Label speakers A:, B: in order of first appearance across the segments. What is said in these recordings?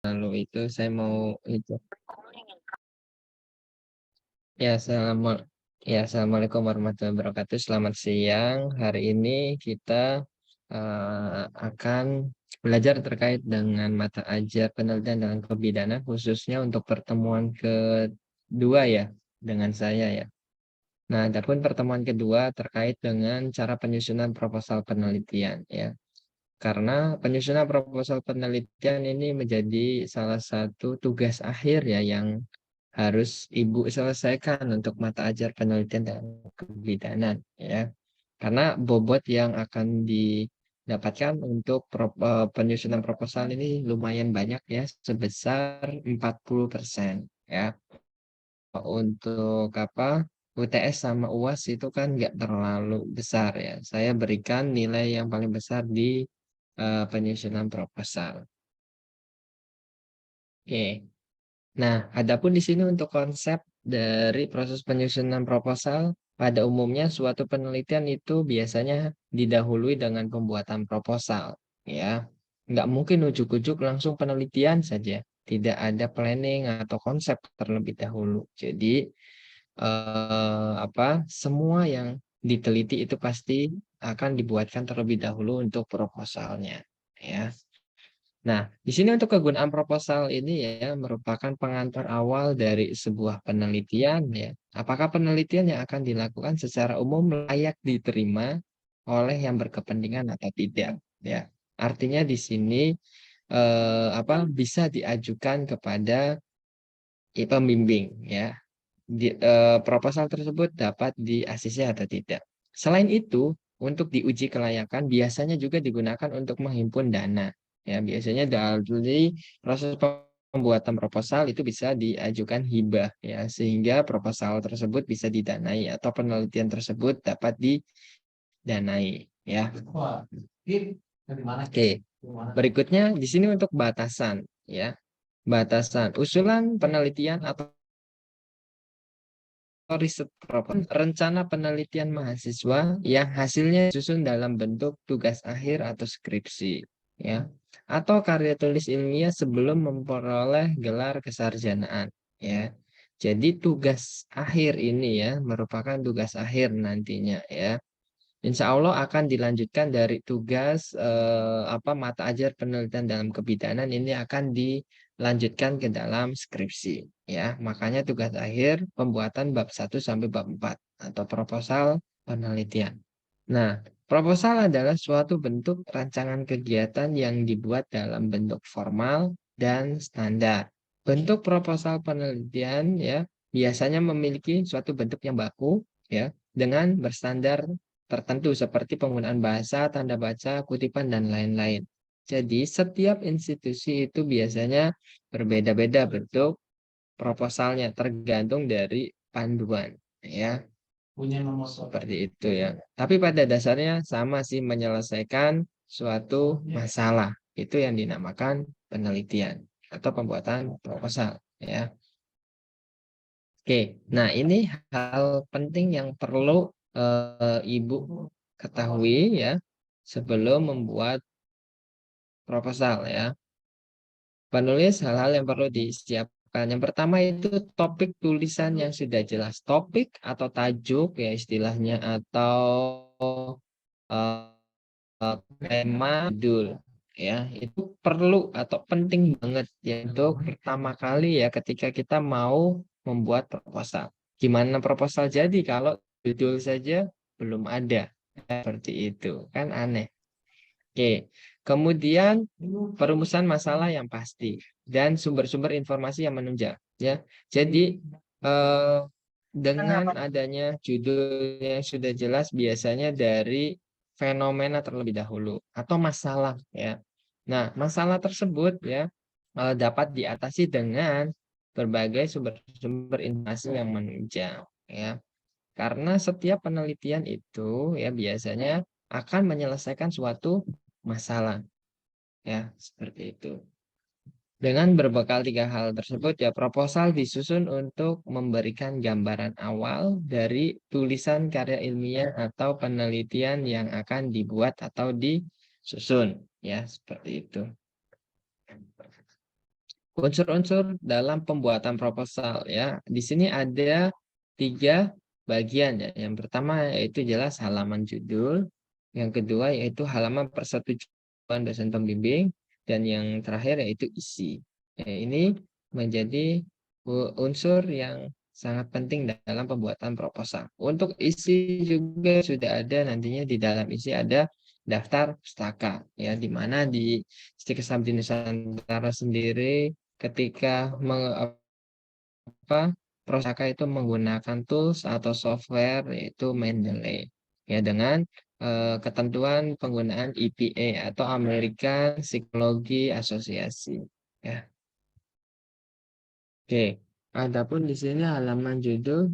A: lalu itu saya mau itu. Ya, assalamualaikum warahmatullahi wabarakatuh. Selamat siang. Hari ini kita akan belajar terkait dengan mata ajar penelitian dalam kebidanan, khususnya untuk pertemuan kedua ya, dengan saya ya. Nah, adapun pertemuan kedua terkait dengan cara penyusunan proposal penelitian ya. Karena penyusunan proposal penelitian ini menjadi salah satu tugas akhir ya yang harus Ibu selesaikan untuk mata ajar penelitian dan kebidanan ya. Karena bobot yang akan didapatkan untuk penyusunan proposal ini lumayan banyak ya, sebesar 40% ya. Untuk UTS sama UAS itu kan nggak terlalu besar ya. Saya berikan nilai yang paling besar di penyusunan proposal. Oke. Nah, adapun di sini untuk konsep dari proses penyusunan proposal, pada umumnya suatu penelitian itu biasanya didahului dengan pembuatan proposal, ya. Nggak mungkin ujuk-ujuk langsung penelitian saja. Tidak ada planning atau konsep terlebih dahulu. Jadi, semua yang diteliti itu pasti akan dibuatkan terlebih dahulu untuk proposalnya, ya. Nah, di sini untuk kegunaan proposal ini ya merupakan pengantar awal dari sebuah penelitian ya. Apakah penelitian yang akan dilakukan secara umum layak diterima oleh yang berkepentingan atau tidak ya. Artinya di sini bisa diajukan kepada pembimbing ya. Proposal tersebut dapat di-ACC atau tidak. Selain itu, untuk diuji kelayakan biasanya juga digunakan untuk menghimpun dana. Ya, biasanya dari proses pembuatan proposal itu bisa diajukan hibah ya, sehingga proposal tersebut bisa didanai atau penelitian tersebut dapat didanai ya. Oke. Berikutnya di sini untuk batasan ya. Batasan usulan penelitian atau riset proposal, rencana penelitian mahasiswa yang hasilnya disusun dalam bentuk tugas akhir atau skripsi, ya, atau karya tulis ilmiah sebelum memperoleh gelar kesarjanaan, ya. Jadi tugas akhir ini ya merupakan tugas akhir nantinya ya. Insya Allah akan dilanjutkan dari tugas mata ajar penelitian dalam kebidanan ini akan dilanjutkan ke dalam skripsi ya. Makanya tugas akhir pembuatan bab 1 sampai bab 4 atau proposal penelitian. Nah, proposal adalah suatu bentuk rancangan kegiatan yang dibuat dalam bentuk formal dan standar. Bentuk proposal penelitian ya biasanya memiliki suatu bentuk yang baku ya dengan berstandar tertentu seperti penggunaan bahasa, tanda baca, kutipan, dan lain-lain. Jadi, setiap institusi itu biasanya berbeda-beda bentuk proposalnya, tergantung dari panduan. Ya, seperti itu ya. Tapi pada dasarnya sama sih menyelesaikan suatu masalah. Itu yang dinamakan penelitian atau pembuatan proposal. Ya. Oke, nah ini hal penting yang perlu Ibu ketahui ya sebelum membuat proposal ya. Penulis hal-hal yang perlu disiapkan. Yang pertama itu topik tulisan yang sudah jelas. Topik atau tajuk ya istilahnya atau eh, tema judul ya itu perlu atau penting banget ya untuk pertama kali ya ketika kita mau membuat proposal. Gimana proposal jadi kalau judul saja belum ada seperti itu kan aneh. Oke, kemudian perumusan masalah yang pasti dan sumber-sumber informasi yang menunjang ya. Jadi eh, dengan adanya judul yang sudah jelas biasanya dari fenomena terlebih dahulu atau masalah ya. Nah, masalah tersebut ya dapat diatasi dengan berbagai sumber-sumber informasi yang menunjang ya. Karena setiap penelitian itu ya biasanya akan menyelesaikan suatu masalah ya, seperti itu. Dengan berbekal tiga hal tersebut, ya proposal disusun untuk memberikan gambaran awal dari tulisan karya ilmiah atau penelitian yang akan dibuat atau disusun. Ya, seperti itu. Unsur-unsur dalam pembuatan proposal ya. Di sini ada 3 bagian ya. Yang pertama yaitu jelas halaman judul, yang kedua yaitu halaman persetujuan dosen pembimbing, dan yang terakhir yaitu isi. Ya, ini menjadi unsur yang sangat penting dalam pembuatan proposal. Untuk isi juga sudah ada, nantinya di dalam isi ada daftar pustaka ya, di mana di Stika Sabdi Nusantara sendiri ketika Prosaka itu menggunakan tools atau software yaitu Mendeley ya, dengan ketentuan penggunaan EPA atau American Psychology Association ya. Oke, adapun di sini halaman judul.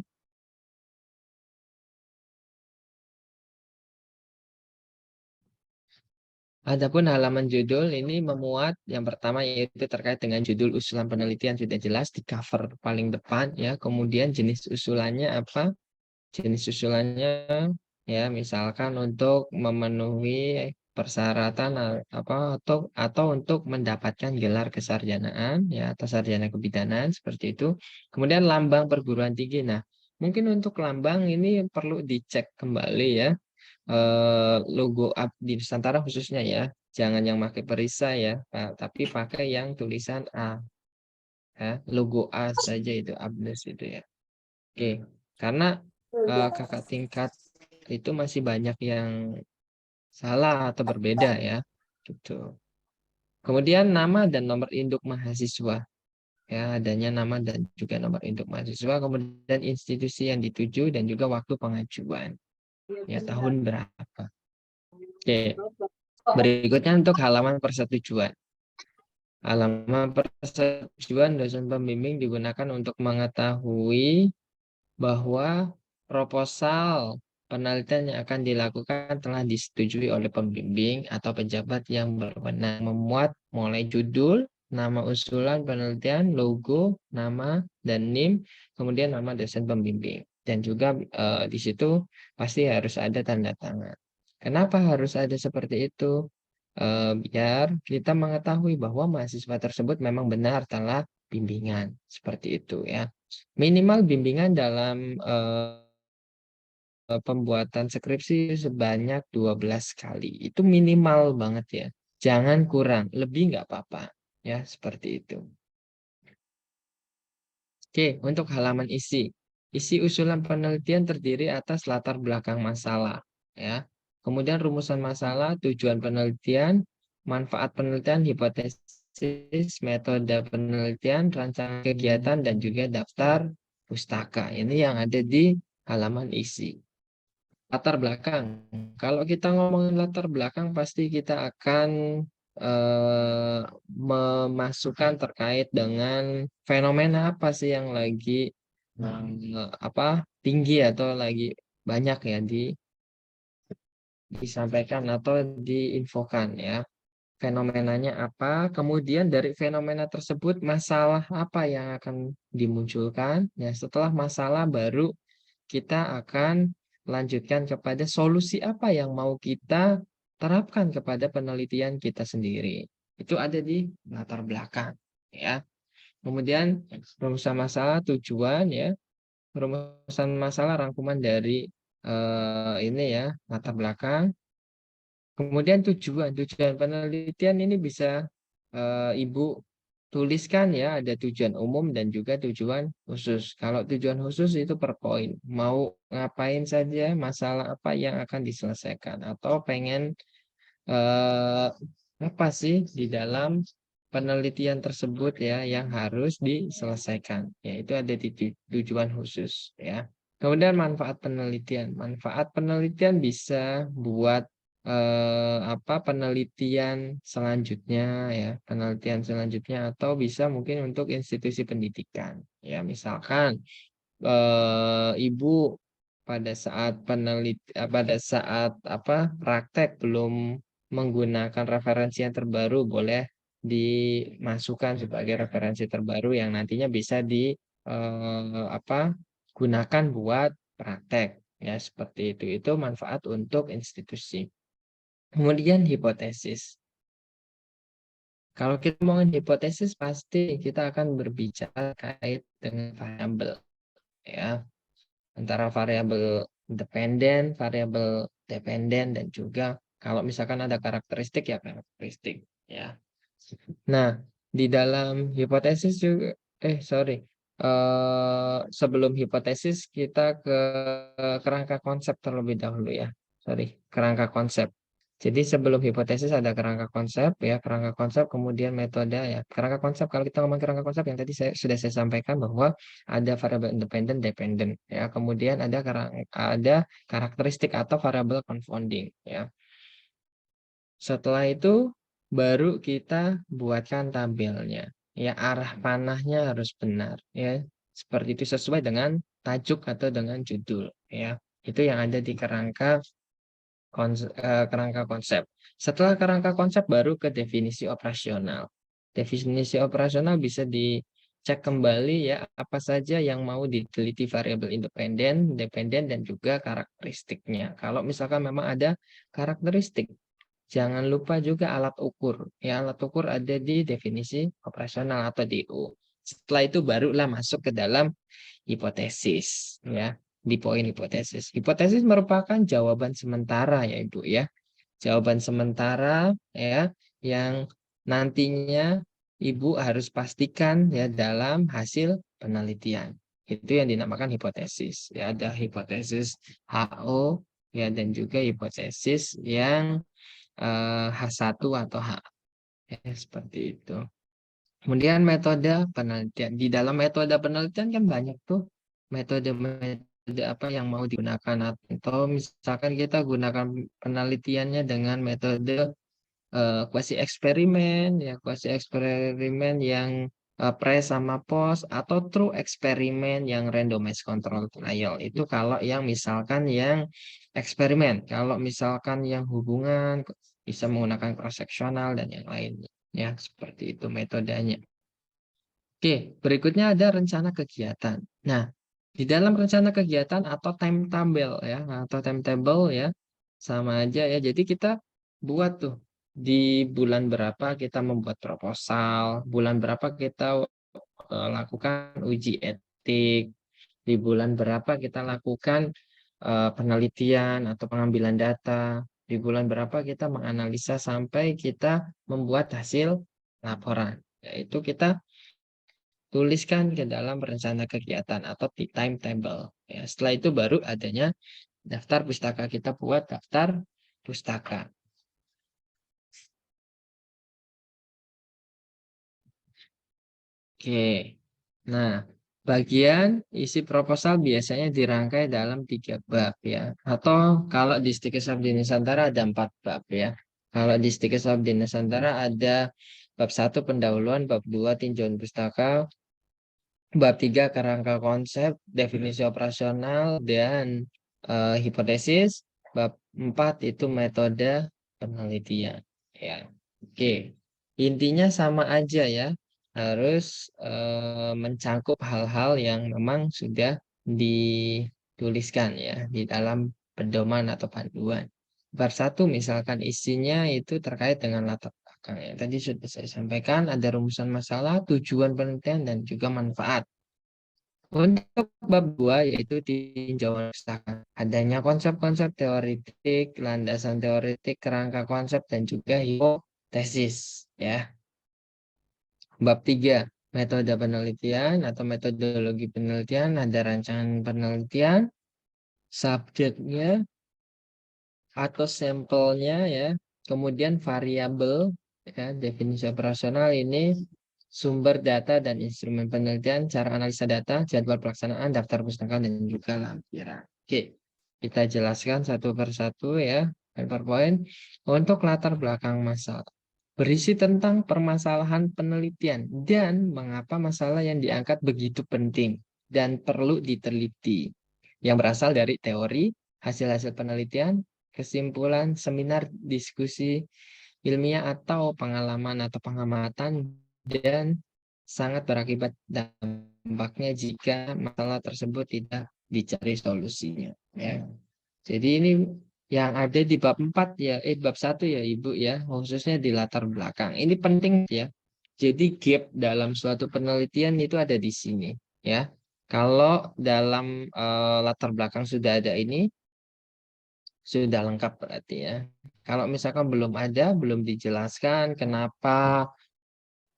A: Adapun halaman judul ini memuat yang pertama yaitu terkait dengan judul usulan penelitian, sudah jelas di cover paling depan ya. Kemudian jenis usulannya apa? Jenis usulannya ya, misalkan untuk memenuhi persyaratan atau untuk mendapatkan gelar kesarjanaan ya, atau sarjana kebidanan seperti itu. Kemudian lambang perguruan tinggi. Nah, mungkin untuk lambang ini perlu dicek kembali ya, logo Abdi Nusantara khususnya ya. Jangan yang pakai perisai ya, tapi pakai yang tulisan A ya, logo A saja itu Abnus itu ya. Oke, karena kakak tingkat itu masih banyak yang salah atau berbeda ya, gitu. Kemudian nama dan nomor induk mahasiswa ya, adanya nama dan juga nomor induk mahasiswa, kemudian institusi yang dituju dan juga waktu pengajuan ya, tahun berapa. Oke, berikutnya untuk halaman persetujuan. Halaman persetujuan dosen pembimbing digunakan untuk mengetahui bahwa proposal penelitian yang akan dilakukan telah disetujui oleh pembimbing atau pejabat yang berwenang, memuat mulai judul, nama usulan penelitian, logo, nama, dan NIM, kemudian nama dosen pembimbing. Dan juga di situ pasti harus ada tanda tangan. Kenapa harus ada seperti itu? Biar kita mengetahui bahwa mahasiswa tersebut memang benar telah bimbingan, seperti itu ya. Minimal bimbingan dalam pembuatan skripsi sebanyak 12 kali. Itu minimal banget ya. Jangan kurang, lebih nggak apa-apa. Ya, seperti itu. Oke, untuk halaman isi. Isi usulan penelitian terdiri atas latar belakang masalah. Ya. Kemudian rumusan masalah, tujuan penelitian, manfaat penelitian, hipotesis, metode penelitian, rancangan kegiatan, dan juga daftar pustaka. Ini yang ada di halaman isi. Latar belakang. Kalau kita ngomongin latar belakang, pasti kita akan eh, memasukkan terkait dengan fenomena apa sih yang lagi tinggi atau lagi banyak ya disampaikan atau diinfokan ya. Fenomenanya apa? Kemudian dari fenomena tersebut masalah apa yang akan dimunculkan? Ya, setelah masalah baru kita akan lanjutkan kepada solusi apa yang mau kita terapkan kepada penelitian kita sendiri. Itu ada di latar belakang ya. Kemudian rumusan masalah, tujuan ya. Rumusan masalah rangkuman dari ini ya, latar belakang. Kemudian tujuan penelitian ini bisa Ibu tuliskan ya, ada tujuan umum dan juga tujuan khusus. Kalau tujuan khusus itu per poin. Mau ngapain saja, masalah apa yang akan diselesaikan, atau pengen eh, apa sih di dalam penelitian tersebut ya yang harus diselesaikan. Ya, itu ada di tujuan khusus ya. Kemudian manfaat penelitian. Manfaat penelitian bisa buat penelitian selanjutnya ya, penelitian selanjutnya, atau bisa mungkin untuk institusi pendidikan. Ya, misalkan ibu pada saat praktek belum menggunakan referensi yang terbaru, boleh dimasukkan sebagai referensi terbaru yang nantinya bisa di gunakan buat praktek ya, seperti itu. Itu manfaat untuk institusi. Kemudian hipotesis. Kalau kita ngomongin hipotesis, pasti kita akan berbicara kait dengan variabel, ya, antara variabel dependen, dan juga kalau misalkan ada karakteristik ya karakteristik, ya. Nah, di dalam hipotesis juga, sebelum hipotesis kita ke kerangka konsep terlebih dahulu, ya. Kerangka konsep. Jadi sebelum hipotesis ada kerangka konsep, ya, kerangka konsep kemudian metode, ya. Kerangka konsep, kalau kita ngomong kerangka konsep yang tadi sudah saya sampaikan bahwa ada variabel independen, dependen, ya. Kemudian ada karakteristik atau variabel confounding, ya. Setelah itu baru kita buatkan tabelnya. Ya, arah panahnya harus benar, ya. Seperti itu sesuai dengan tajuk atau dengan judul, ya. Itu yang ada di kerangka konsep. Setelah kerangka konsep baru ke definisi operasional. Definisi operasional bisa dicek kembali, ya, apa saja yang mau diteliti variabel independen, dependen, dan juga karakteristiknya. Kalau misalkan memang ada karakteristik, jangan lupa juga alat ukur. Ya, alat ukur ada di definisi operasional atau DO. Setelah itu barulah masuk ke dalam hipotesis, ya. Di poin hipotesis. Hipotesis merupakan jawaban sementara, ya Ibu, ya. Jawaban sementara, ya, yang nantinya Ibu harus pastikan, ya, dalam hasil penelitian. Itu yang dinamakan hipotesis. Ya, ada hipotesis HO, ya, dan juga hipotesis yang H1 atau H, ya, seperti itu. Kemudian metode penelitian. Di dalam metode penelitian kan banyak tuh metode apa yang mau digunakan, atau misalkan kita gunakan penelitiannya dengan metode kuasi eksperimen, ya, kuasi eksperimen yang pre sama post, atau true eksperimen yang randomized control trial. Itu kalau yang misalkan yang eksperimen. Kalau misalkan yang hubungan bisa menggunakan cross seksional dan yang lainnya, ya, seperti itu metodenya. Oke, berikutnya ada rencana kegiatan. Nah, di dalam rencana kegiatan atau timetable, ya, atau timetable, ya, sama aja, ya. Jadi kita buat tuh di bulan berapa kita membuat proposal, bulan berapa kita lakukan uji etik, di bulan berapa kita lakukan penelitian atau pengambilan data, di bulan berapa kita menganalisa sampai kita membuat hasil laporan. Yaitu kita tuliskan ke dalam rencana kegiatan atau di timetable. Ya, setelah itu baru adanya daftar pustaka. Kita buat daftar pustaka. Oke. Nah, bagian isi proposal biasanya dirangkai dalam 3 bab, ya. Atau kalau di Stikes Sabdi Nusantara ada 4 bab, ya. Kalau di Stikes Sabdi Nusantara ada bab 1 pendahuluan, bab 2 tinjauan pustaka, bab 3 kerangka konsep, definisi operasional, dan hipotesis. Bab 4 itu metode penelitian. Ya. Oke. Intinya sama aja, ya. Harus mencakup hal-hal yang memang sudah dituliskan, ya, di dalam pedoman atau panduan. Bab 1 misalkan isinya itu terkait dengan latar belakang, ya. Tadi sudah saya sampaikan ada rumusan masalah, tujuan penelitian, dan juga manfaat. Untuk bab 2 yaitu tinjauan pustaka. Adanya konsep-konsep teoritik, landasan teoritik, kerangka konsep, dan juga hipotesis, ya. Bab 3 metode penelitian atau metodologi penelitian, ada rancangan penelitian, subjeknya atau sampelnya, ya. Kemudian variabel, ya, definisi operasional ini sumber data dan instrumen penelitian, cara analisa data, jadwal pelaksanaan, daftar pustaka, dan juga lampiran. Oke, kita jelaskan satu persatu, ya. PowerPoint untuk latar belakang masalah. Berisi tentang permasalahan penelitian dan mengapa masalah yang diangkat begitu penting dan perlu diteliti. Yang berasal dari teori, hasil-hasil penelitian, kesimpulan, seminar, diskusi ilmiah, atau pengalaman atau pengamatan, dan sangat berakibat dampaknya jika masalah tersebut tidak dicari solusinya, ya. Jadi ini yang ada di bab 4 ya, bab 1 ya Ibu ya, khususnya di latar belakang. Ini penting ya. Jadi gap dalam suatu penelitian itu ada di sini ya. Kalau dalam latar belakang sudah ada ini, sudah lengkap berarti ya. Kalau misalkan belum ada, belum dijelaskan kenapa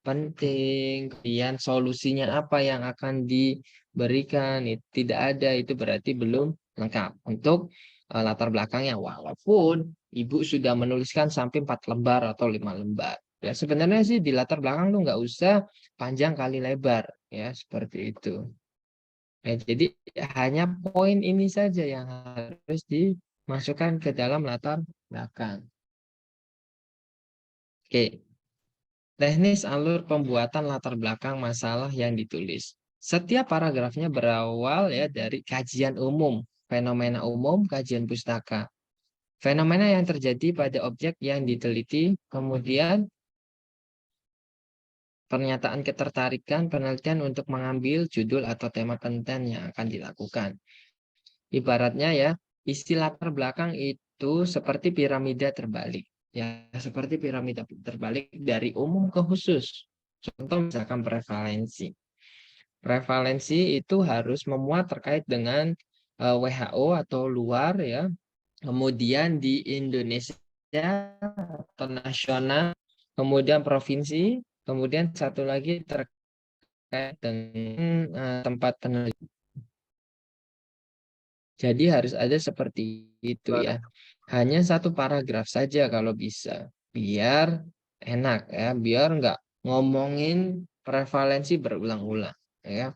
A: penting, kemudian solusinya apa yang akan diberikan, itu tidak ada, itu berarti belum lengkap untuk latar belakangnya. Walaupun Ibu sudah menuliskan sampai 4 lembar atau 5 lembar. Ya sebenarnya sih di latar belakang tuh nggak usah panjang kali lebar, ya seperti itu. Ya, jadi hanya poin ini saja yang harus dimasukkan ke dalam latar belakang. Oke. Teknis alur pembuatan latar belakang masalah yang ditulis. Setiap paragrafnya berawal ya dari kajian umum, fenomena umum, kajian pustaka. Fenomena yang terjadi pada objek yang diteliti, kemudian pernyataan ketertarikan penelitian untuk mengambil judul atau tema penelitian yang akan dilakukan. Ibaratnya ya, isi latar belakang itu seperti piramida terbalik. Ya, seperti piramida terbalik dari umum ke khusus. Contoh misalkan prevalensi. Prevalensi itu harus memuat terkait dengan WHO atau luar ya. Kemudian di Indonesia atau nasional, kemudian provinsi, kemudian satu lagi terkait dengan tempat penelitian. Jadi harus ada seperti itu ya. Hanya satu paragraf saja kalau bisa. Biar enak ya. Biar nggak ngomongin prevalensi berulang-ulang ya.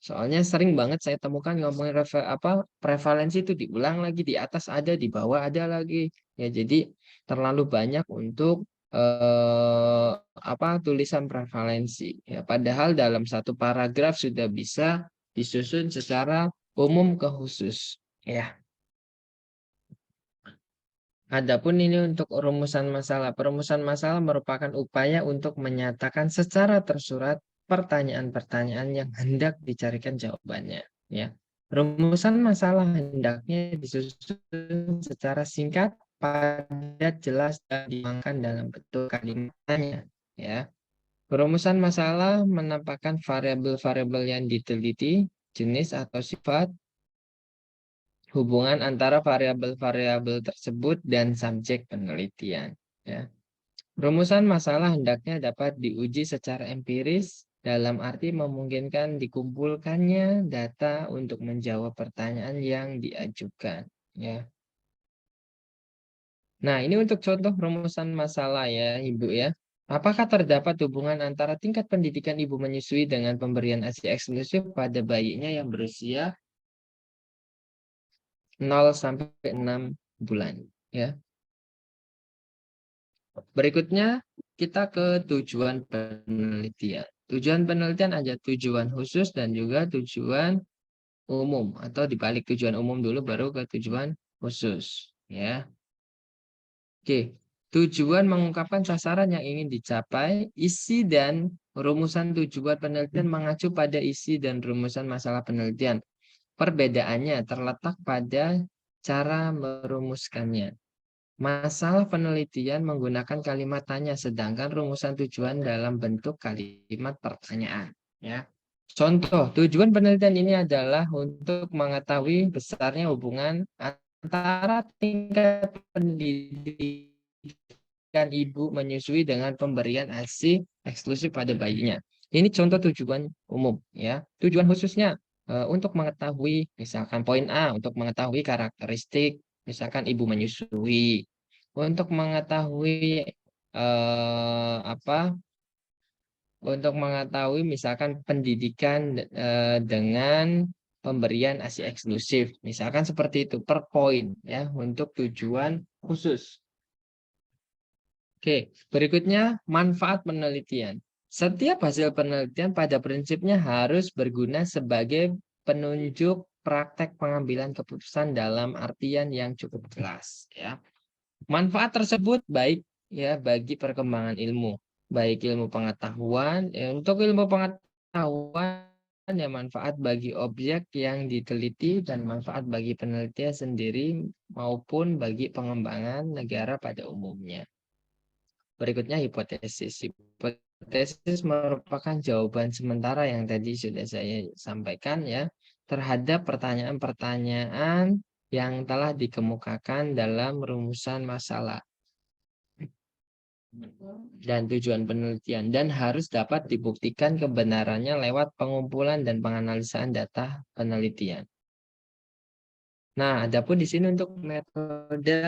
A: Soalnya sering banget saya temukan ngomongin prevalensi itu diulang lagi, di atas ada, di bawah ada lagi. Ya jadi terlalu banyak untuk tulisan prevalensi. Ya padahal dalam satu paragraf sudah bisa disusun secara umum ke khusus. Ya. Adapun ini untuk rumusan masalah. Perumusan masalah merupakan upaya untuk menyatakan secara tersurat pertanyaan-pertanyaan yang hendak dicarikan jawabannya. Ya. Rumusan masalah hendaknya disusun secara singkat, padat, jelas, dan dimakan dalam bentuk kalimatnya. Ya. Perumusan masalah menampakkan variabel-variabel yang diteliti, jenis atau sifat, hubungan antara variabel-variabel tersebut dan subjek penelitian. Ya. Rumusan masalah hendaknya dapat diuji secara empiris dalam arti memungkinkan dikumpulkannya data untuk menjawab pertanyaan yang diajukan. Ya. Nah, ini untuk contoh rumusan masalah ya, Ibu ya. Apakah terdapat hubungan antara tingkat pendidikan ibu menyusui dengan pemberian ASI eksklusif pada bayinya yang berusia 0 sampai 6 bulan? Ya. Berikutnya kita ke tujuan penelitian. Tujuan penelitian ada tujuan khusus dan juga tujuan umum atau dibalik tujuan umum dulu baru ke tujuan khusus ya. Oke, tujuan mengungkapkan sasaran yang ingin dicapai, isi dan rumusan tujuan penelitian mengacu pada isi dan rumusan masalah penelitian. Perbedaannya terletak pada cara merumuskannya. Masalah penelitian menggunakan kalimat tanya, sedangkan rumusan tujuan dalam bentuk kalimat pertanyaan. Ya. Contoh, tujuan penelitian ini adalah untuk mengetahui besarnya hubungan antara tingkat pendidikan ibu menyusui dengan pemberian ASI eksklusif pada bayinya. Ini contoh tujuan umum. Ya. Tujuan khususnya untuk mengetahui, misalkan poin A, untuk mengetahui karakteristik misalkan ibu menyusui, untuk mengetahui eh, apa untuk mengetahui misalkan pendidikan dengan pemberian ASI eksklusif misalkan seperti itu per poin ya untuk tujuan khusus. Oke, berikutnya manfaat penelitian. Setiap hasil penelitian pada prinsipnya harus berguna sebagai penunjuk praktek pengambilan keputusan dalam artian yang cukup jelas ya. Manfaat tersebut baik ya bagi perkembangan ilmu, baik ilmu pengetahuan. Untuk ilmu pengetahuan ya manfaat bagi objek yang diteliti dan manfaat bagi penelitian sendiri maupun bagi pengembangan negara pada umumnya. Berikutnya hipotesis. Hipotesis merupakan jawaban sementara yang tadi sudah saya sampaikan ya terhadap pertanyaan-pertanyaan yang telah dikemukakan dalam rumusan masalah dan tujuan penelitian dan harus dapat dibuktikan kebenarannya lewat pengumpulan dan penganalisaan data penelitian. Nah, adapun di sini untuk metode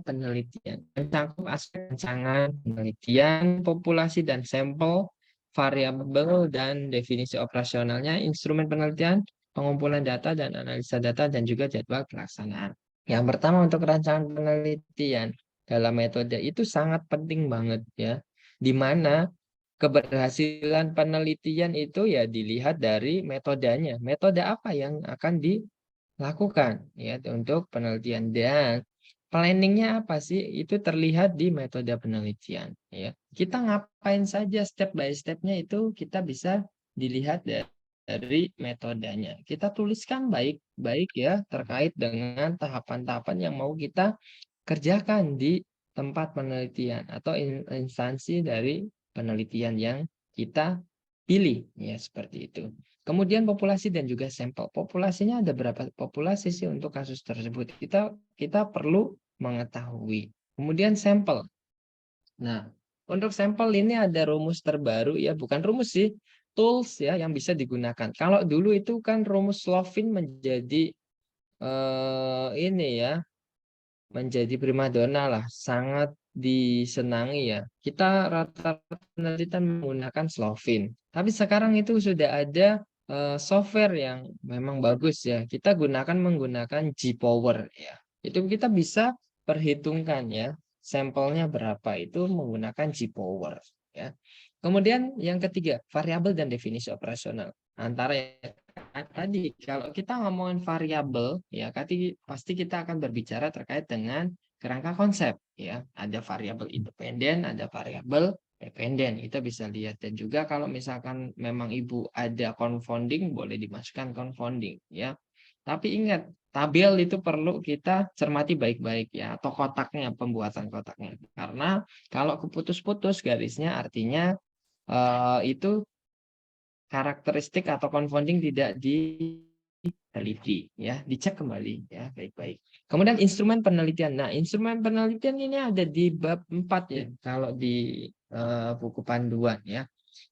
A: penelitian mencakup aspek rancangan, penelitian, populasi dan sampel, variabel dan definisi operasionalnya, instrumen penelitian, pengumpulan data dan analisa data dan juga jadwal pelaksanaan. Yang pertama untuk rancangan penelitian dalam metode itu sangat penting banget ya, di mana keberhasilan penelitian itu ya dilihat dari metodenya. Metode apa yang akan lakukan ya untuk penelitian dan planningnya apa sih itu terlihat di metode penelitian ya kita ngapain saja step by stepnya itu kita bisa dilihat dari metodenya kita tuliskan baik-baik ya terkait dengan tahapan-tahapan yang mau kita kerjakan di tempat penelitian atau instansi dari penelitian yang kita pilih ya seperti itu. Kemudian populasi dan juga sampel. Populasinya ada berapa populasi sih untuk kasus tersebut? Kita perlu mengetahui. Kemudian sampel. Nah, untuk sampel ini ada rumus terbaru ya, bukan rumus sih, tools ya yang bisa digunakan. Kalau dulu itu kan rumus Slovin menjadi ini ya menjadi primadona lah, sangat disenangi ya. Kita rata-rata penelitian menggunakan Slovin. Tapi sekarang itu sudah ada software yang memang bagus ya. Kita menggunakan G-Power ya. Itu kita bisa perhitungkan ya, sampelnya berapa itu menggunakan G-Power ya. Kemudian yang ketiga, variabel dan definisi operasional. Antara tadi kalau kita ngomongin variabel ya pasti kita akan berbicara terkait dengan kerangka konsep ya ada variabel independen ada variabel dependen kita bisa lihat dan juga kalau misalkan memang ibu ada confounding boleh dimasukkan confounding ya tapi ingat tabel itu perlu kita cermati baik-baik ya atau kotaknya pembuatan kotaknya karena kalau keputus-putus garisnya artinya itu karakteristik atau confounding tidak diteliti ya, dicek kembali ya, baik-baik. Kemudian instrumen penelitian. Nah, instrumen penelitian ini ada di bab 4 ya, kalau di buku panduan ya.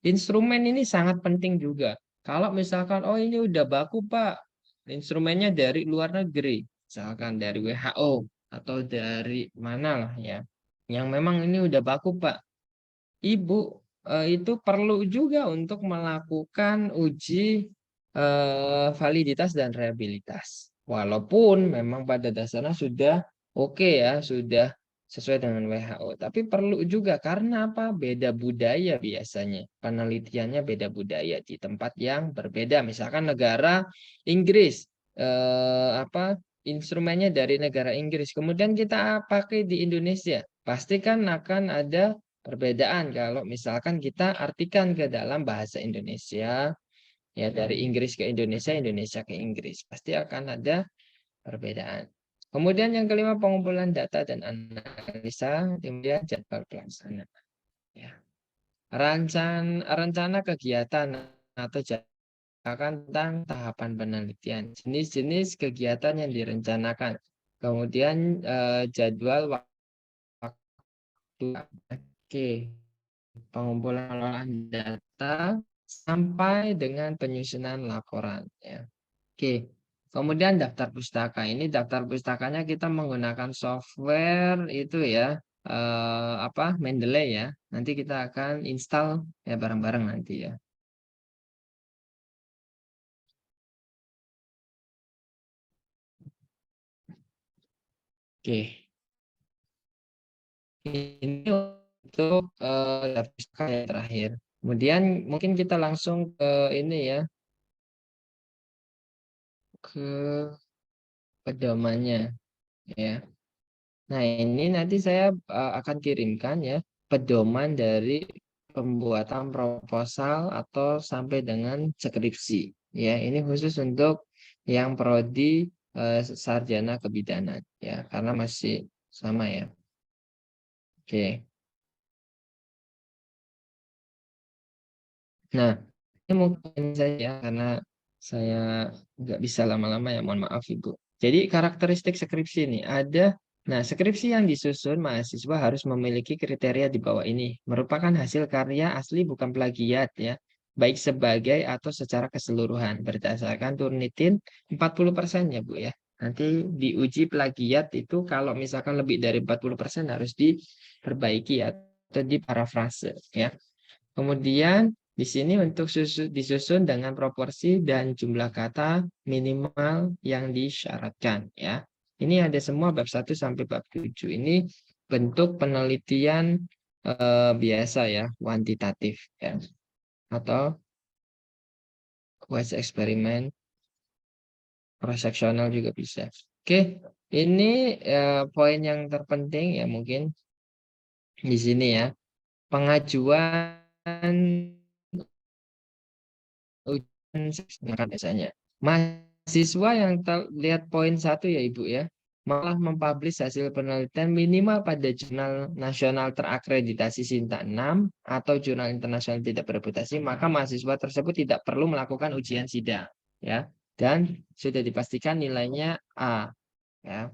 A: Instrumen ini sangat penting juga. Kalau misalkan oh ini udah baku, Pak. Instrumennya dari luar negeri, misalkan dari WHO atau dari mana lah ya. Yang memang ini udah baku, Pak. Ibu itu perlu juga untuk melakukan uji validitas dan reliabilitas. Walaupun memang pada dasarnya sudah oke ya, sudah sesuai dengan WHO, tapi perlu juga karena apa? Beda budaya biasanya. Penelitiannya beda budaya di tempat yang berbeda. Misalkan negara Inggris apa instrumennya dari negara Inggris, kemudian kita pakai di Indonesia, pasti kan akan ada perbedaan kalau misalkan kita artikan ke dalam bahasa Indonesia, ya dari Inggris ke Indonesia, Indonesia ke Inggris. Pasti akan ada perbedaan. Kemudian yang kelima pengumpulan data dan analisa, kemudian jadwal pelaksanaan. Ya. Rencana kegiatan atau akan tentang tahapan penelitian, jenis-jenis kegiatan yang direncanakan, kemudian jadwal waktu. Oke. Pengumpulan olahan data sampai dengan penyusunan laporan ya. Oke. Kemudian daftar pustaka. Ini daftar pustakanya kita menggunakan software itu ya apa Mendeley ya. Nanti kita akan install ya bareng-bareng nanti ya. Oke. Ini untuk daftar pustaka yang terakhir. Kemudian mungkin kita langsung ke ini ya ke pedomannya ya. Nah, ini nanti saya akan kirimkan ya pedoman dari pembuatan proposal atau sampai dengan skripsi. Ya, ini khusus untuk yang prodi sarjana kebidanan ya, karena masih sama ya. Oke. Nah, ini mungkin saja karena saya nggak bisa lama-lama ya, mohon maaf Ibu. Jadi karakteristik skripsi ini ada. Nah, skripsi yang disusun mahasiswa harus memiliki kriteria di bawah ini. Merupakan hasil karya asli bukan plagiat ya. Baik sebagai atau secara keseluruhan. Berdasarkan Turnitin 40% ya Bu ya. Nanti diuji plagiat itu kalau misalkan lebih dari 40% harus diperbaiki atau diparafrase ya. Kemudian di sini untuk disusun dengan proporsi dan jumlah kata minimal yang disyaratkan ya. Ini ada semua bab 1 sampai bab 7. Ini bentuk penelitian biasa ya, kuantitatif ya. Atau quasi eksperimen, cross-sectional juga bisa. Oke, ini poin yang terpenting ya mungkin di sini ya. Pengajuan ujian signifikan biasanya. Mahasiswa yang lihat poin 1 ya Ibu ya, malah mempublish hasil penelitian minimal pada jurnal nasional terakreditasi Sinta 6 atau jurnal internasional tidak bereputasi, maka mahasiswa tersebut tidak perlu melakukan ujian sidang ya. Dan sudah dipastikan nilainya A ya.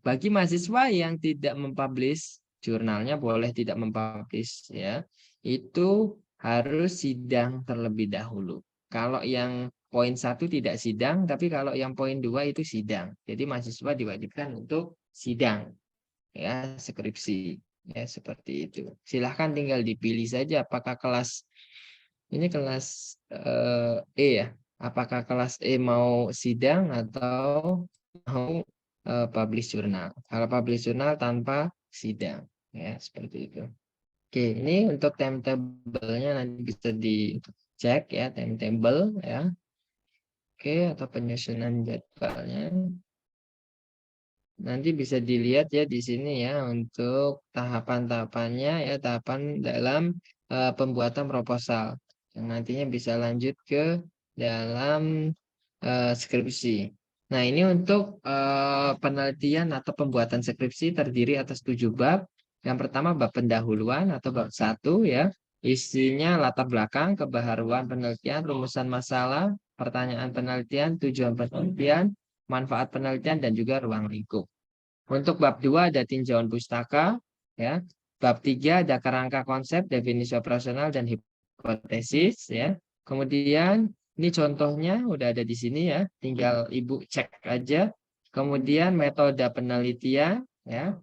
A: Bagi mahasiswa yang tidak mempublish jurnalnya boleh tidak mempublish ya. Itu harus sidang terlebih dahulu. Kalau yang poin 1 tidak sidang, tapi kalau yang poin 2 itu sidang. Jadi mahasiswa diwajibkan untuk sidang ya, skripsi ya, seperti itu. Silahkan tinggal dipilih saja apakah kelas ini kelas E ya. Apakah kelas E mau sidang atau mau publish jurnal. Kalau publish jurnal tanpa sidang ya, seperti itu. Oke, ini untuk timetable-nya nanti bisa dicek ya, timetable ya. Oke, atau penyusunan jadwalnya. Nanti bisa dilihat ya di sini ya untuk tahapan-tahapannya ya, tahapan dalam pembuatan proposal yang nantinya bisa lanjut ke dalam skripsi. Nah, ini untuk penelitian atau pembuatan skripsi terdiri atas 7 bab. Yang pertama bab pendahuluan atau bab 1 ya. Isinya latar belakang, kebaharuan penelitian, rumusan masalah, pertanyaan penelitian, tujuan penelitian, manfaat penelitian, dan juga ruang lingkup. Untuk bab 2 ada tinjauan pustaka, ya. Bab 3 ada kerangka konsep, definisi operasional, dan hipotesis, ya. Kemudian ini contohnya udah ada di sini ya, tinggal Ibu cek aja. Kemudian metode penelitian, ya.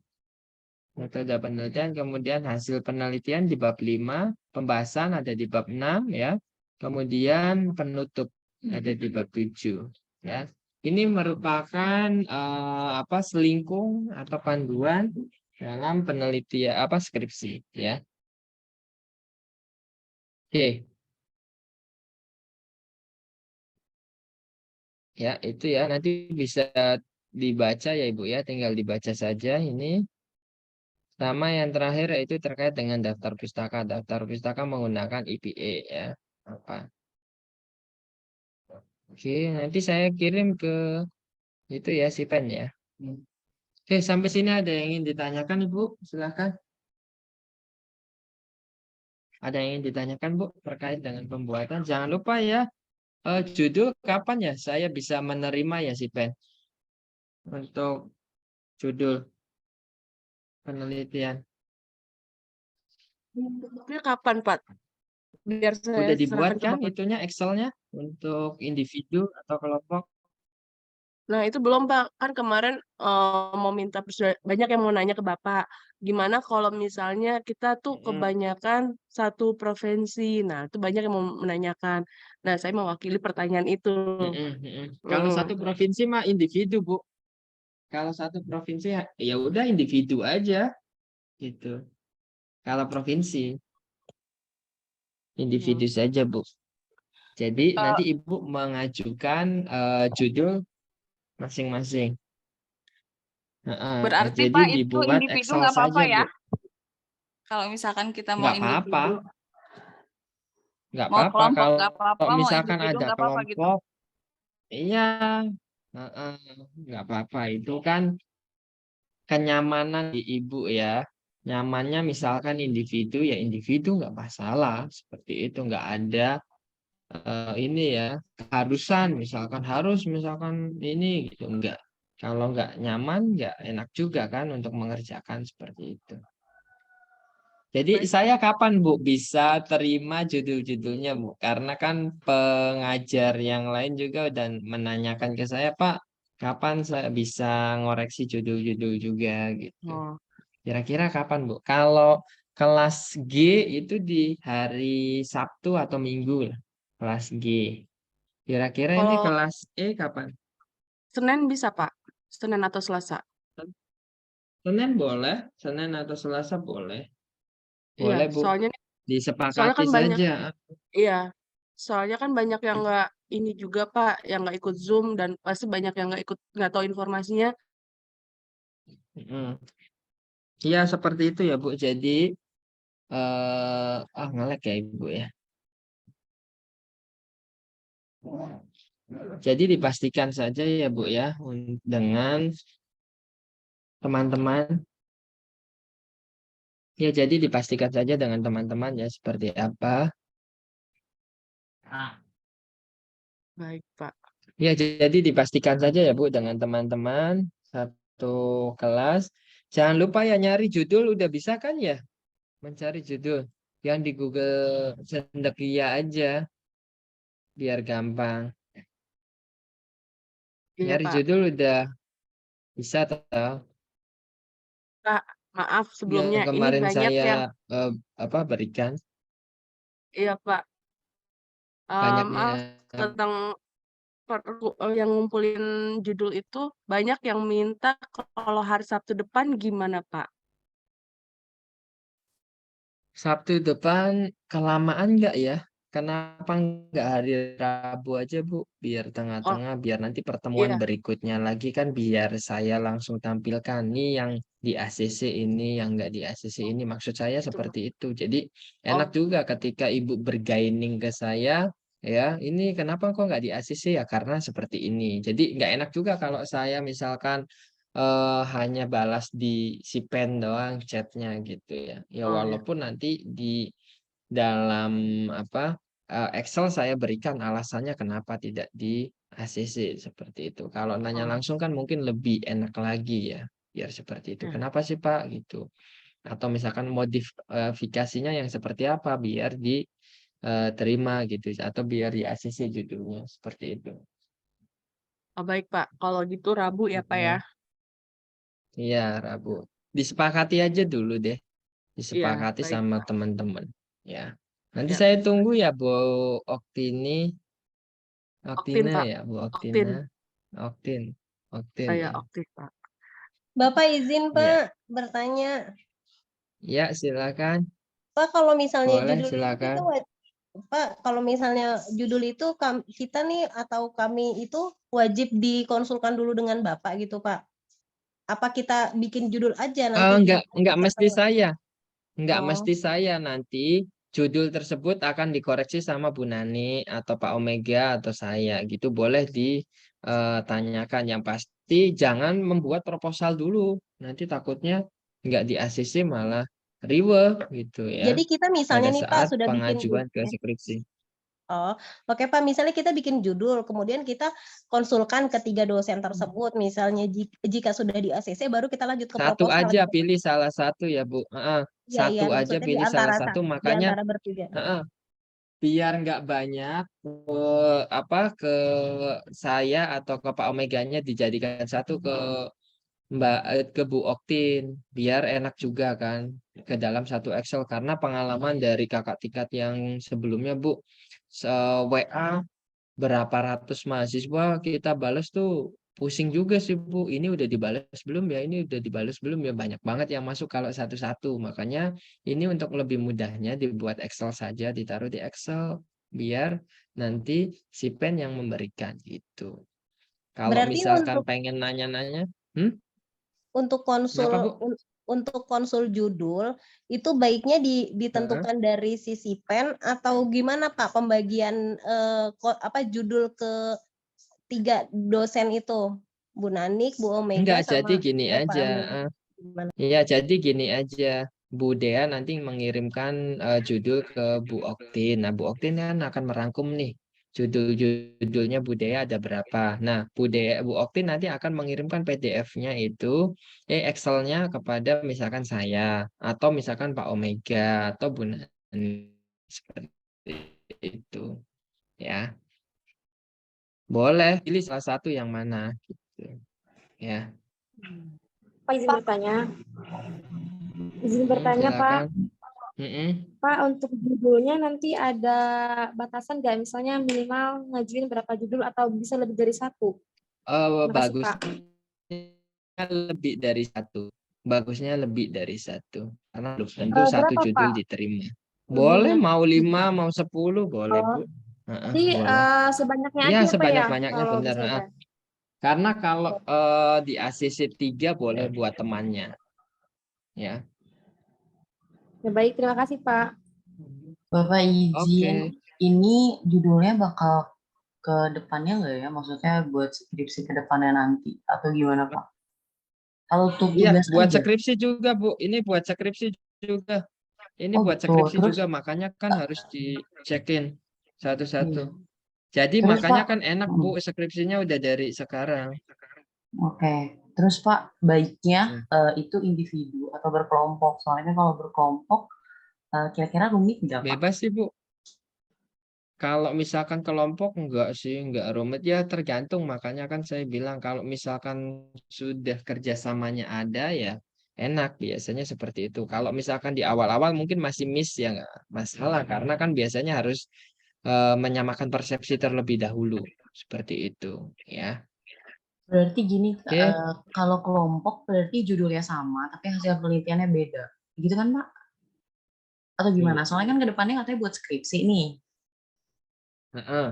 A: Metode penelitian, kemudian hasil penelitian di bab 5, pembahasan ada di bab 6 ya. Kemudian penutup ada di bab 7 ya. Ini merupakan selingkung atau panduan dalam penelitian skripsi ya. Oke, ya itu ya nanti bisa dibaca ya Ibu ya, tinggal dibaca saja ini. Sama yang terakhir yaitu terkait dengan daftar pustaka. Daftar pustaka menggunakan IPA ya. Apa? Oke, nanti saya kirim ke itu ya si pen ya. Oke, sampai sini ada yang ingin ditanyakan Ibu? Silakan. Ada yang ingin ditanyakan Bu terkait dengan pembuatan? Jangan lupa ya, judul kapan ya saya bisa menerima ya si pen untuk judul penelitian.
B: Ini kapan, Pak? Biar saya
A: Udah dibuat
B: serahkan ke
A: kan
B: Bapak.
A: itunya Excelnya untuk individu atau kelompok?
B: Nah, itu belum, Pak. Kan kemarin mau minta banyak yang mau nanya ke Bapak. Gimana kalau misalnya kita tuh kebanyakan satu provinsi. Nah, itu banyak yang mau menanyakan. Nah, saya mewakili pertanyaan itu.
A: Kalau
B: Hmm.
A: satu provinsi mah individu Bu. Kalau satu provinsi ya udah individu aja gitu. Kalau provinsi individu saja Bu. Jadi nanti Ibu mengajukan judul masing-masing.
C: Berarti
A: Jadi
C: Pak itu
A: dibuat
C: individu
A: Excel
C: nggak apa-apa
A: saja
C: ya?
A: Bu.
C: Kalau misalkan kita mau
A: Nggak apa-apa.
C: individu.
A: nggak
B: Mau
A: apa-apa.
B: kelompok nggak
A: Kalau
B: apa-apa, mau
A: misalkan
B: individu
A: ada
B: nggak apa-apa gitu?
A: kelompok, iya, heeh, nggak apa-apa. Itu kan kenyamanan di ibu ya. Nyamannya misalkan individu ya individu nggak masalah. Seperti itu nggak ada ini ya keharusan misalkan harus misalkan ini gitu enggak. Kalau nggak nyaman nggak enak juga kan untuk mengerjakan seperti itu. Jadi
B: Baik,
A: saya
B: Pak.
A: kapan Bu bisa terima judul-judulnya Bu? Karena kan pengajar yang lain juga udah menanyakan ke saya, Pak, kapan saya bisa ngoreksi judul-judul juga gitu.
B: Oh.
A: Kira-kira kapan Bu? Kalau kelas G itu di hari Sabtu atau Minggu lah, kelas G. Kira-kira ini
B: Kalau
A: kelas E kapan?
B: Senin bisa, Pak? Senin atau Selasa?
A: Senin boleh, Senin atau Selasa boleh.
B: Iya,
A: Boleh Bu,
B: soalnya
A: disepakati
B: kan banyak,
A: saja.
B: iya, soalnya kan banyak yang nggak ini juga, Pak, yang nggak ikut Zoom dan pasti banyak yang nggak tahu informasinya.
A: Mm. Iya seperti itu ya Bu. Jadi ngelek ya Ibu ya. Jadi dipastikan saja ya Bu ya dengan teman-teman. Ya jadi dipastikan saja dengan teman-teman ya seperti apa.
B: Baik, Pak.
A: Ya jadi dipastikan saja ya Bu dengan teman-teman satu kelas. Jangan lupa ya nyari judul udah bisa kan ya? Mencari judul yang di Google Cendekia aja biar gampang.
B: Iya,
A: Nyari
B: Pak.
A: judul udah bisa tahu.
B: Kak, maaf
A: Yang
B: sebelumnya, ini
A: kemarin
B: banyak
A: saya
B: yang,
A: berikan
B: iya, Pak, maaf
A: banyaknya
B: tentang yang ngumpulin judul itu, banyak yang minta kalau hari Sabtu depan gimana, Pak?
A: Sabtu depan kelamaan nggak ya? Kenapa nggak hari Rabu aja Bu? Biar
B: Oh,
A: tengah-tengah, biar nanti pertemuan
B: iya,
A: berikutnya lagi kan biar saya langsung tampilkan nih yang di ACC ini, yang nggak di ACC ini. Maksud saya
B: itu, Pak.
A: seperti itu. Jadi enak
B: Oh,
A: juga ketika Ibu bergaining ke saya, ya ini kenapa kok nggak di ACC ya? Karena seperti ini. Jadi nggak enak juga kalau saya misalkan hanya balas di si pen doang chatnya gitu ya. Ya
B: oh ya.
A: walaupun nanti di dalam apa Excel saya berikan alasannya kenapa tidak di ACC seperti itu. Kalau nanya
B: Oh,
A: langsung kan mungkin lebih enak lagi ya, biar seperti itu.
B: ya.
A: Kenapa sih Pak gitu? Atau misalkan modifikasinya yang seperti apa biar diterima gitu atau biar di ACC judulnya seperti itu.
B: Oh, baik, Pak. Kalau gitu Rabu ya, Pak ya?
A: Mm-mm. Iya, Rabu. Disepakati aja dulu deh.
B: Iya,
A: Disepakati
B: baik,
A: sama
B: Pak.
A: teman-teman. Ya. Nanti
B: Ya,
A: saya tunggu ya Bu Oktini.
B: Oktin,
A: Oktina
B: Pak.
A: ya Bu Oktina.
B: Oktin.
A: Oktin. Oktin
B: Saya
A: ya.
B: Oktin, Pak.
C: Bapak izin
A: Ya.
C: Pak bertanya.
A: Ya, silakan.
C: Pak kalau misalnya
A: Boleh
C: judul itu kita
A: silakan.
C: Pak kalau misalnya judul itu kita nih atau kami itu wajib dikonsulkan dulu dengan Bapak gitu Pak. Apa kita bikin judul aja nanti
A: Enggak
C: kita
A: mesti
C: tahu.
A: saya. Enggak
C: Oh,
A: mesti saya nanti judul tersebut akan dikoreksi sama Bu Nani atau Pak Omega atau saya gitu. Boleh ditanyakan. Yang pasti jangan membuat proposal dulu. Nanti takutnya enggak di ACC malah riweh gitu ya
C: jadi kita misalnya
A: pada
C: nih Pak
A: saat
C: sudah bikin
A: pengajuan ke skripsi.
C: Oh, oke Pak. Misalnya kita bikin judul, kemudian kita konsulkan ketiga dosen tersebut. Misalnya jika sudah di ACC, baru kita lanjut ke
A: Satu
C: proposal.
A: aja pilih salah satu ya Bu.
C: Iya, iya.
A: Satu aja
C: Maksudnya
A: pilih salah satu
C: di
A: makanya
C: antara bertiga.
A: biar nggak banyak ke saya atau ke Pak Omeganya dijadikan satu ke Bu Oktin biar enak juga kan ke dalam satu Excel karena pengalaman dari kakak tingkat yang sebelumnya Bu WA berapa ratus mahasiswa kita balas tuh pusing juga sih Bu. Ini udah dibalas belum ya? Ini udah dibalas belum ya? Banyak banget yang masuk kalau satu-satu. Makanya ini untuk lebih mudahnya dibuat Excel saja, ditaruh di Excel biar nanti si pen yang memberikan gitu. Kalau
C: Berarti
A: misalkan pengen nanya-nanya,
C: untuk konsul
A: kenapa Bu?
C: untuk konsul judul itu baiknya ditentukan dari sisi pen atau gimana Pak pembagian judul ke 3 dosen itu? Bu Nanik, Bu Omega
A: Enggak, jadi
C: sama
A: gini
C: Bapak
A: aja.
C: Amin. Gimana?
A: Iya, jadi gini aja. Bu Dea nanti mengirimkan judul ke Bu Oktin. Nah, Bu Oktin kan akan merangkum nih judul-judulnya Bu Dea ada berapa. Nah, Bu Oktin nanti akan mengirimkan PDF-nya itu, Excel-nya kepada misalkan saya atau misalkan Pak Omega atau Bu Nani seperti itu, ya. Boleh pilih salah satu yang mana, gitu, ya.
D: Pak izin bertanya. Izin bertanya Pak.
A: Silakan.
D: Pak untuk judulnya nanti ada batasan nggak? Misalnya minimal ngajuin berapa judul atau bisa lebih dari satu? Terima kasih
A: Bagus.
D: Pak.
A: Lebih dari satu. Bagusnya lebih dari satu. Karena belum tentu satu
D: Berapa
A: judul
D: Pak?
A: diterima. Boleh, mau 5, mau 10, boleh
D: Oh,
A: Bu.
D: jadi
A: Boleh.
D: sebanyaknya
A: Iya,
D: aja ya Pak ya?
A: sebanyak-banyaknya
D: Kalau
A: benar.
D: misalnya.
A: Karena kalau di ACC 3 boleh buat temannya. Ya.
D: Ya baik, terima kasih Pak.
E: Bapak izin,
A: Oke.
E: ini judulnya bakal ke depannya nggak ya? Maksudnya buat skripsi ke depannya nanti atau gimana Pak? Kalau untuk
A: Iya,
E: tugas
A: buat
E: aja.
A: skripsi juga Bu. Ini buat skripsi juga. Ini
E: Oh
A: buat
E: gitu.
A: skripsi
E: Terus,
A: juga, makanya kan harus dicekin satu-satu.
E: iya.
A: Jadi
E: Terus
A: makanya
E: Pak,
A: kan enak Bu, skripsinya udah dari sekarang.
E: oke. Terus Pak, baiknya
A: Hmm.
E: itu individu atau berkelompok. Soalnya kalau berkelompok, kira-kira rumit nggak Pak?
A: Bebas sih Bu. Kalau misalkan kelompok enggak sih, enggak rumit ya, tergantung. Makanya kan saya bilang kalau misalkan sudah kerjasamanya ada ya enak, biasanya seperti itu. Kalau misalkan di awal-awal mungkin masih miss ya enggak masalah, karena kan biasanya harus menyamakan persepsi terlebih dahulu seperti itu, ya.
E: Berarti gini,
A: Oke.
E: kalau kelompok berarti judulnya sama, tapi hasil penelitiannya beda. Gitu kan Pak? Atau gimana? Soalnya kan ke depannya katanya buat skripsi nih.
A: Heeh.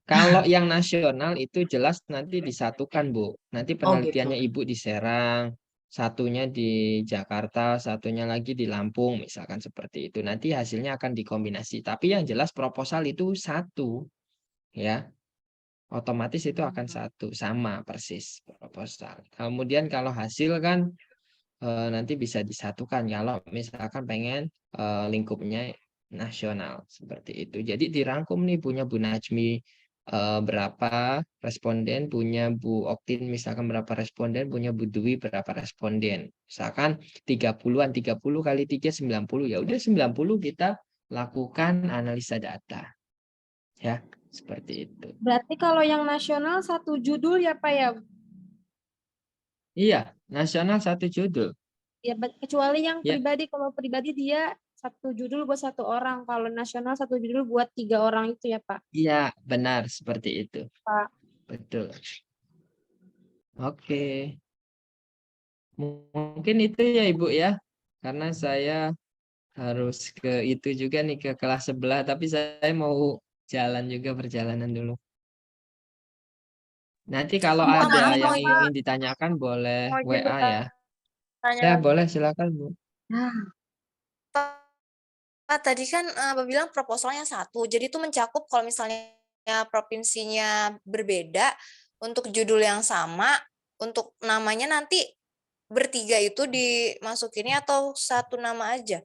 A: Kalau yang nasional itu jelas nanti disatukan, Bu. Nanti
E: Oh gitu.
A: penelitiannya Ibu di Serang, satunya di Jakarta, satunya lagi di Lampung, misalkan seperti itu. Nanti hasilnya akan dikombinasi. Tapi yang jelas proposal itu satu, ya. Otomatis itu akan satu, sama persis proposal. Kemudian kalau hasil kan nanti bisa disatukan kalau misalkan pengen lingkupnya nasional seperti itu. Jadi dirangkum nih, punya Bu Najmi berapa responden, punya Bu Oktin misalkan berapa responden, punya Bu Dwi berapa responden. Misalkan 30-an, 30 kali 3 90. Ya udah 90 kita lakukan analisa data. Ya, seperti itu.
D: Berarti kalau yang nasional satu judul ya Pak ya?
A: Iya, nasional satu judul.
D: Ya kecuali yang
A: Ya,
D: pribadi, kalau pribadi dia satu judul buat satu orang, kalau nasional satu judul buat 3 orang itu ya Pak.
A: iya, benar seperti itu.
D: Pak.
A: Betul. Oke. Mungkin itu ya Ibu ya. Karena saya harus ke itu juga nih, ke kelas sebelah. Tapi saya mau jalan juga, perjalanan dulu. Nanti kalau
D: Iya,
A: ada
D: maaf
A: yang
D: Pak,
A: ingin ditanyakan boleh
D: mau izin
A: WA ya.
D: bertanya
A: Ya,
D: lagi.
A: boleh silakan Bu.
F: Pak, tadi kan Abang bilang proposalnya satu, jadi itu mencakup kalau misalnya provinsinya berbeda, untuk judul yang sama, untuk namanya nanti bertiga itu dimasukinnya atau satu nama aja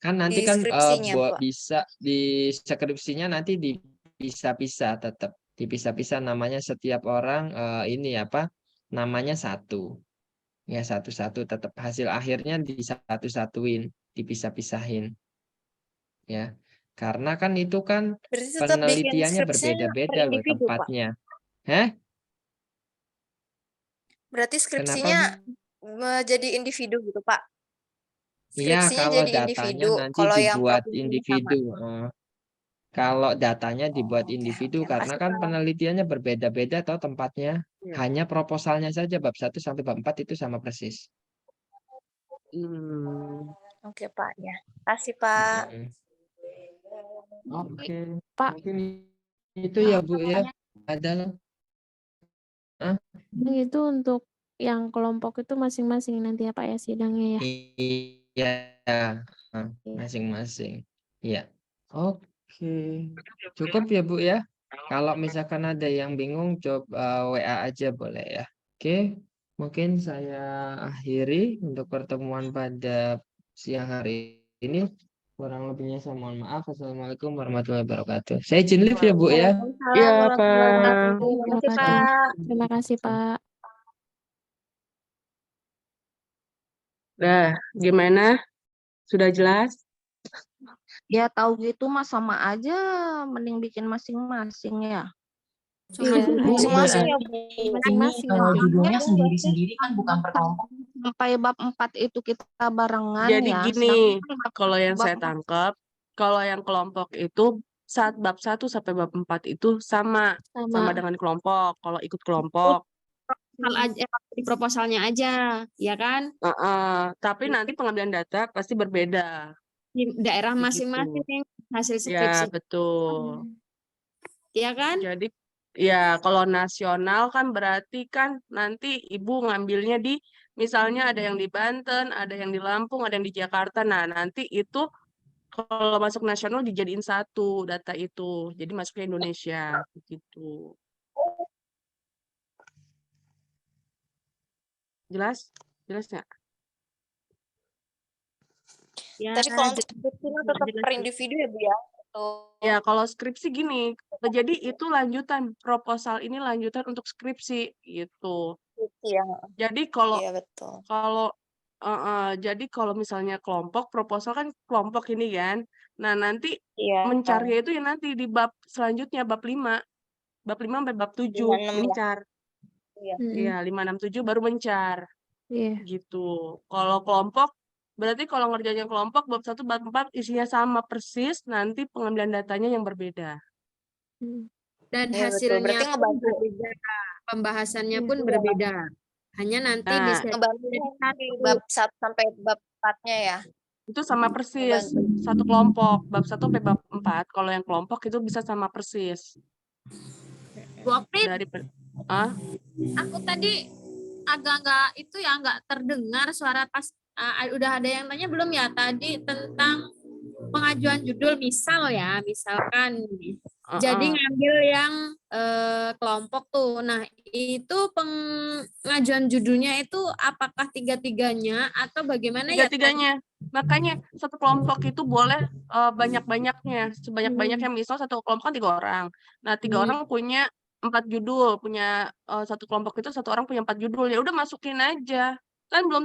A: Kan nanti
F: di
A: kan
F: skripsinya, Pak?
A: bisa di skripsinya nanti dipisah-pisah, tetap dipisah-pisah namanya, setiap orang ini apa namanya satu. Ya satu-satu, tetap hasil akhirnya disatu-satuin, dipisah-pisahin, ya. Karena kan itu kan
F: Berarti tetap bikin
A: penelitiannya
F: skripsinya per
A: berbeda-beda loh
F: individu, Pak?
A: tempatnya. Hah?
F: Berarti
A: Kenapa
F: skripsinya
A: Bu?
F: jadi individu gitu, Pak?
A: Iya,
F: Skripsinya
A: kalau
F: jadi
A: datanya
F: individu,
A: nanti
F: kalau yang
A: dibuat
F: provinsinya sama.
A: individu. Kalau datanya dibuat
F: Oke,
A: individu,
F: oke,
A: karena
F: makasih,
A: kan
F: Pak.
A: penelitiannya berbeda-beda atau tempatnya.
F: Iya.
A: Hanya proposalnya saja bab 1 sampai bab 4 itu sama persis.
F: Oke, Pak, ya. Kasih, Pak.
A: Mm-mm. Oke,
D: Pak,
A: mungkin itu ya Bu ya. Ada
D: itu untuk yang kelompok itu masing-masing nanti ya Pak ya sidangnya ya.
A: Iya, masing-masing. Iya. Oke. Cukup ya Bu ya. Kalau misalkan ada yang bingung coba WA aja boleh ya. Oke. Mungkin saya akhiri untuk pertemuan pada siang hari ini. Kurang lebihnya saya mohon maaf. Assalamualaikum warahmatullahi wabarakatuh. Saya izin live ya Bu ya.
C: Waalaikumsalam
B: Iya,
C: warahmatullahi
B: Pak.
C: wabarakatuh.
D: Terima
C: Terima kasih
D: kasih.
C: Pak.
D: Terima kasih Pak.
B: Dah, gimana? Sudah jelas?
G: Ya tahu gitu mah sama aja, mending bikin masing-masing ya.
D: Iya,
F: Masing-masing
E: Berarti
F: ya, Bu.
E: ini
D: masing-masing nanti.
E: judulnya sendiri-sendiri kan bukan per kelompok.
G: Sampai bab 4 itu kita barengan
B: Jadi
G: ya.
B: gini,
G: Sedangkan bab
B: kalau yang
G: bab
B: saya tangkap, kalau yang kelompok itu saat bab 1 sampai bab 4 itu sama
D: Sama
B: dengan kelompok. Kalau ikut kelompok,
H: hal aja di proposalnya aja, ya kan?
B: tapi nanti pengambilan data pasti berbeda.
H: Di daerah
B: Begitu.
H: masing-masing hasil
B: Ya,
H: skripsi,
B: betul.
H: ya kan?
B: Jadi ya kalau nasional kan berarti kan nanti Ibu ngambilnya di misalnya ada yang di Banten, ada yang di Lampung, ada yang di Jakarta. Nah, nanti itu kalau masuk nasional dijadiin satu data itu. Jadi masuk ke Indonesia begitu. Jelas? Jelas nggak?
H: Ya,
F: Tapi kalau untuk skripsi mah tetap per individu ya Bu ya.
B: Ya, kalau skripsi gini. Jadi itu lanjutan proposal ini lanjutan untuk skripsi gitu.
F: Iya,
B: Jadi kalau
F: iya betul.
B: jadi kalau misalnya kelompok proposal kan kelompok ini kan. Nah, nanti
F: Iya.
B: mencari itu ya nanti di bab selanjutnya bab 5. Bab 5 sampai bab 7
F: 5, 6 ya.
B: mencar.
F: Iya.
B: Iya, 5 6 7 baru mencar.
D: Iya.
B: Gitu. Kalau kelompok berarti kalau ngerjain yang kelompok bab 1 bab 4 isinya sama persis, nanti pengambilan datanya yang berbeda.
H: Dan
F: Iya betul.
H: hasilnya
F: Berarti
H: pun
F: ngebantu.
H: berbeda, pembahasannya pun berbeda. Hanya nanti
B: Nah,
H: bisa
F: Ngebantu
H: jadi
F: di
H: satu.
F: bab 1 sampai bab 4-nya ya.
B: itu sama persis
F: Ngebantu.
B: satu kelompok bab 1 sampai bab 4. Kalau yang kelompok itu bisa sama persis.
H: Bu April,
B: Dari
H: aku tadi agak nggak terdengar suara pas udah ada yang tanya belum ya tadi tentang pengajuan judul misalkan jadi ngambil yang kelompok tuh. Nah, itu pengajuan judulnya itu apakah tiga-tiganya atau bagaimana ya?
B: tiga-tiganya. Makanya satu kelompok itu boleh banyak-banyaknya, sebanyak-banyaknya. Misal satu kelompok kan 3 orang. Nah, 3 orang punya 4 judul, punya satu kelompok itu satu orang punya 4 judul. Ya udah masukin aja. Kan belum